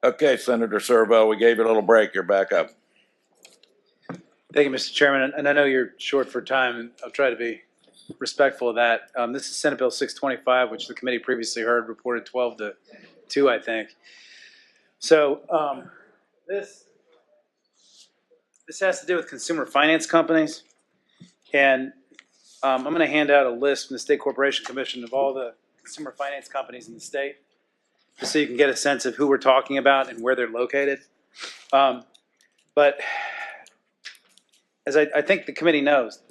Okay, Senator Surovell, we gave you a little break. You're back up. Thank you, Mr. Chairman. And I know you're short for time, and I'll try to be respectful of that. This is Senate Bill 625, which the committee previously heard reported 12-2, I think. So this has to do with consumer finance companies. And I'm going to hand out a list from the State Corporation Commission of all the consumer finance companies in the state, just so you can get a sense of who we're talking about and where they're located. But as I think the committee knows,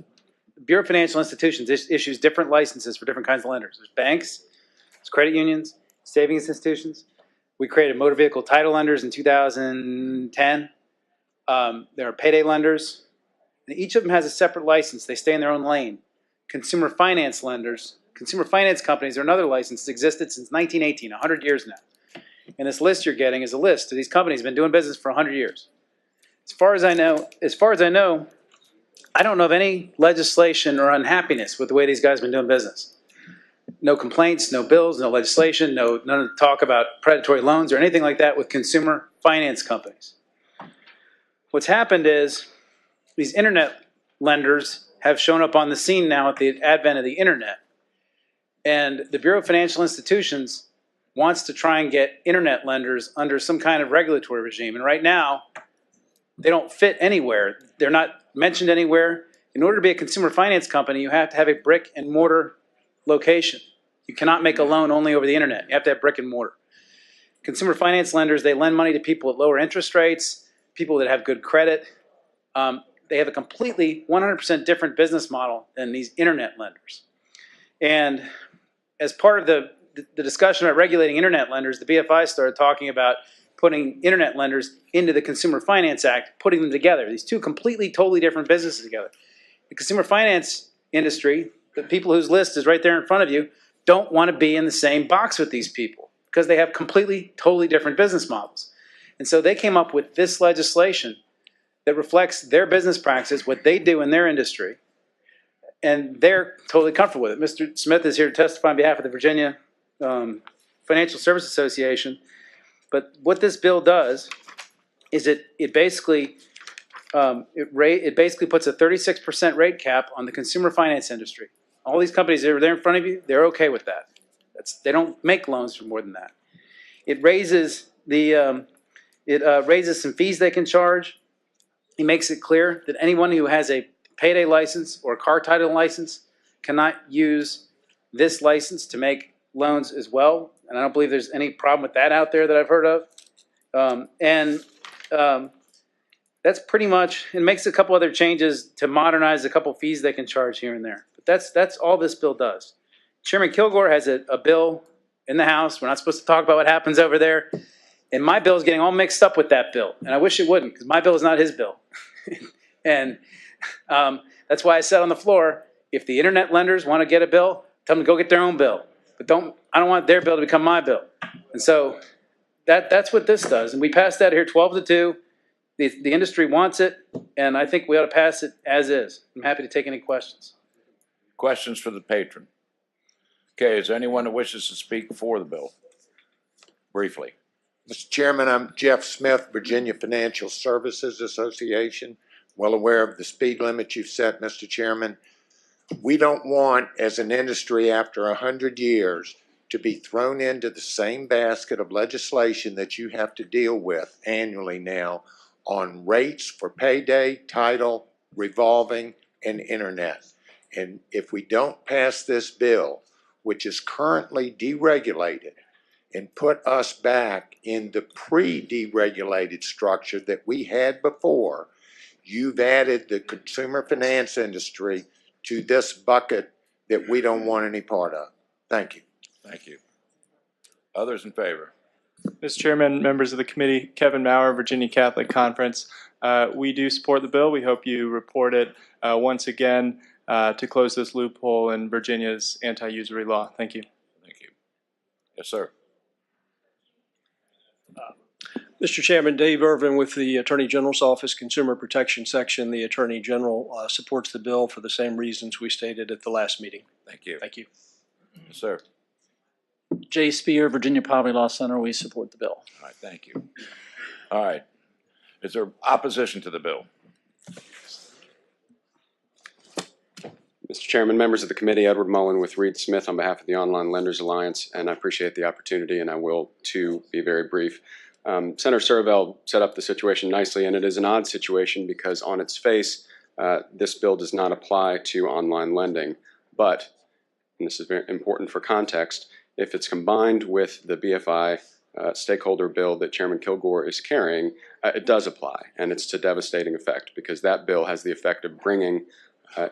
the Bureau of Financial Institutions issues different licenses for different kinds of lenders. There's banks, there's credit unions, savings institutions. We created motor vehicle title lenders in 2010. There are payday lenders. And each of them has a separate license. They stay in their own lane. Consumer finance lenders, consumer finance companies are another license that's existed since 1918, 100 years now. And this list you're getting is a list of these companies that have been doing business for 100 years. As far as I know, I don't know of any legislation or unhappiness with the way these guys have been doing business. No complaints, no bills, no legislation, none of the talk about predatory loans or anything like that with consumer finance companies. What's happened is these internet lenders have shown up on the scene now at the advent of the internet. And the Bureau of Financial Institutions wants to try and get internet lenders under some kind of regulatory regime. And right now, they don't fit anywhere. They're not mentioned anywhere. In order to be a consumer finance company, you have to have a brick and mortar location. You cannot make a loan only over the internet. You have to have brick and mortar. Consumer finance lenders, they lend money to people at lower interest rates, people that have good credit. They have a completely 100% different business model than these internet lenders. And as part of the discussion about regulating internet lenders, the BFI started talking about putting internet lenders into the Consumer Finance Act, putting them together. These two completely, totally different businesses together. The consumer finance industry, the people whose list is right there in front of you, don't want to be in the same box with these people because they have completely, totally different business models. And so they came up with this legislation that reflects their business practices, what they do in their industry, and they're totally comfortable with it. Mr. Smith is here to testify on behalf of the Virginia Financial Service Association. But what this bill does is it basically puts a 36% rate cap on the consumer finance industry. All these companies that are there in front of you, they're okay with that. They don't make loans for more than that. It raises raises some fees they can charge. It makes it clear that anyone who has a payday license or a car title license cannot use this license to make loans as well. And I don't believe there's any problem with that out there that I've heard of. That's pretty much, it makes a couple other changes to modernize a couple fees they can charge here and there. But that's all this bill does. Chairman Kilgore has a bill in the House. We're not supposed to talk about what happens over there. And my bill is getting all mixed up with that bill. And I wish it wouldn't, because my bill is not his bill. And that's why I said on the floor, if the internet lenders want to get a bill, tell them to go get their own bill. But I don't want their bill to become my bill. And so that's what this does. And we passed that here 12-2. The industry wants it, and I think we ought to pass it as is. I'm happy to take any questions. Questions for the patron? Okay, is there anyone that wishes to speak for the bill? Briefly. Mr. Chairman, I'm Jeff Smith, Virginia Financial Services Association. Well aware of the speed limit you've set, Mr. Chairman. We don't want, as an industry after 100 years, to be thrown into the same basket of legislation that you have to deal with annually now on rates for payday, title, revolving, and internet. And if we don't pass this bill, which is currently deregulated, and put us back in the pre-deregulated structure that we had before, you've added the consumer finance industry to this bucket that we don't want any part of. Thank you. Thank you. Others in favor? Mr. Chairman, members of the committee, Kevin Maurer, Virginia Catholic Conference. We do support the bill. We hope you report it once again to close this loophole in Virginia's anti-usury law. Thank you. Thank you. Yes, sir. Mr. Chairman, Dave Irvin with the Attorney General's Office, Consumer Protection Section. The Attorney General supports the bill for the same reasons we stated at the last meeting. Thank you. Thank you. Yes, sir. Jay Spear, Virginia Poverty Law Center. We support the bill. All right, thank you. All right. Is there opposition to the bill? Mr. Chairman, members of the committee, Edward Mullen with Reed Smith on behalf of the Online Lenders Alliance, and I appreciate the opportunity, and I will, too, be very brief. Senator Surovell set up the situation nicely, and it is an odd situation because on its face, this bill does not apply to online lending. But, and this is very important for context, if it's combined with the BFI stakeholder bill that Chairman Kilgore is carrying, it does apply, and it's to devastating effect because that bill has the effect of bringing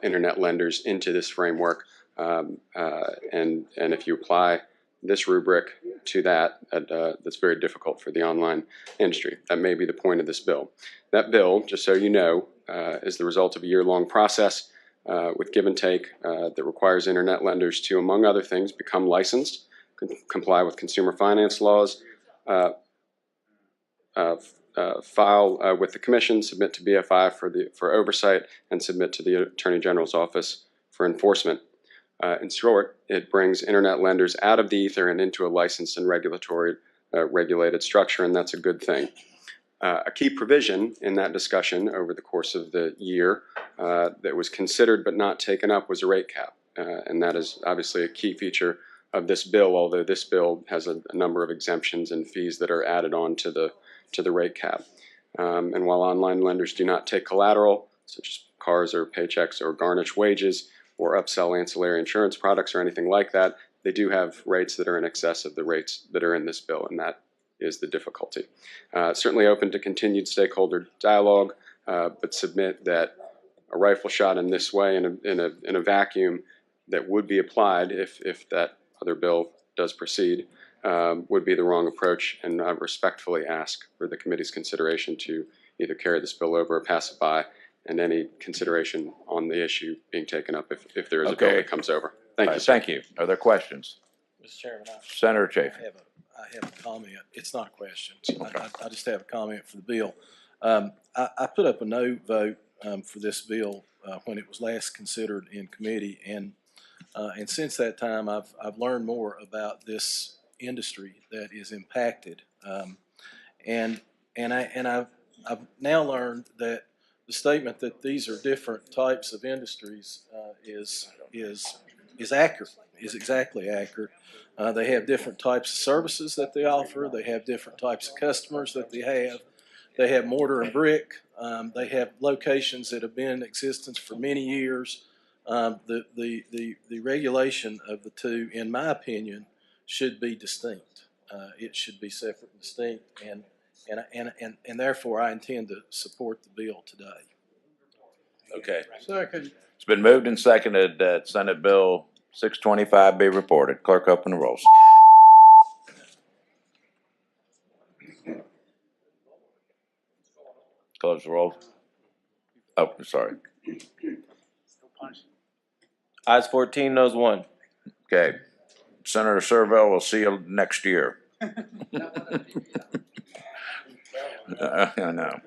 internet lenders into this framework, and if you apply this rubric to that, that's very difficult for the online industry. That may be the point of this bill. That bill, just so you know, is the result of a year-long process with give and take that requires internet lenders to, among other things, become licensed, comply with consumer finance laws, file with the Commission, submit to BFI for oversight, and submit to the Attorney General's office for enforcement. In short, it brings internet lenders out of the ether and into a licensed and regulated structure, and that's a good thing. A key provision in that discussion over the course of the year that was considered but not taken up was a rate cap, and that is obviously a key feature of this bill, although this bill has a number of exemptions and fees that are added on to the rate cap. And while online lenders do not take collateral, such as cars or paychecks or garnish wages or upsell ancillary insurance products or anything like that, they do have rates that are in excess of the rates that are in this bill, and that is the difficulty. Certainly open to continued stakeholder dialogue, but submit that a rifle shot in this way in a vacuum that would be applied if that other bill does proceed would be the wrong approach, and I respectfully ask for the committee's consideration to either carry this bill over or pass it by, and any consideration on the issue being taken up if there is a bill that comes over. Thank you, sir. Thank you. Are there questions? Mr. Chairman, Senator Chafin. I have a comment. It's not a question. I just have a comment for the bill. I put up a no vote for this bill when it was last considered in committee, and since that time I've learned more about this industry that is impacted, and I've now learned that the statement that these are different types of industries is accurate, is exactly accurate. They have different types of services that they offer. They have different types of customers that they have. They have mortar and brick. They have locations that have been in existence for many years. The regulation of the two, in my opinion, should be distinct. It should be separate and distinct, and therefore I intend to support the bill today. Okay. Second. It's been moved and seconded that Senate Bill 625 be reported. Clerk, open the rolls. Close the roll. Oh, sorry. Ayes 14, noes 1. Okay. Senator Surovell, we'll see you next year. I know.